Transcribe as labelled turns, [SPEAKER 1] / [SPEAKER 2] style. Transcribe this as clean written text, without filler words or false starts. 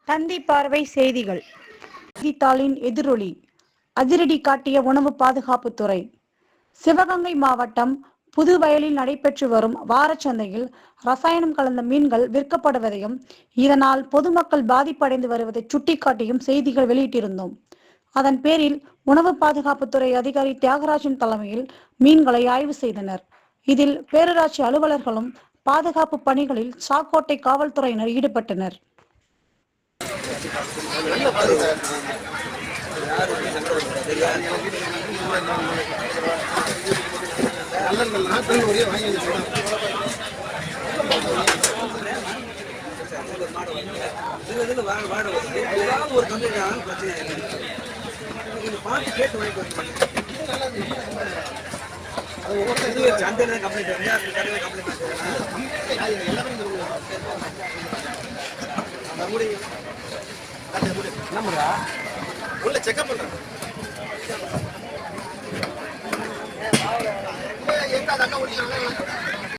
[SPEAKER 1] தந்தி பார்வை செய்திகள். செய்தித்தாளின் எதிரொலி. அதிரடி காட்டிய உணவு பாதுகாப்புத்துறை. சிவகங்கை மாவட்டம் புதுவயலில் நடைபெற்று வரும் வாரச்சந்தையில் ரசாயனம் கலந்த மீன்கள் விற்கப்படுவதையும் இதனால் பொதுமக்கள் பாதிப்படைந்து வருவதை சுட்டிக்காட்டியும் செய்திகள் வெளியிட்டிருந்தோம். அதன் பேரில் உணவு பாதுகாப்புத்துறை அதிகாரி தியாகராஜன் தலைமையில் மீன்களை ஆய்வு செய்தனர். இதில் பேரூராட்சி அலுவலர்களும் பாதுகாப்பு பணிகளில் சாக்கோட்டை காவல்துறையினர் ஈடுபட்டனர்.
[SPEAKER 2] உள்ள செக்அப் பண்றேன். எங்க அக்கா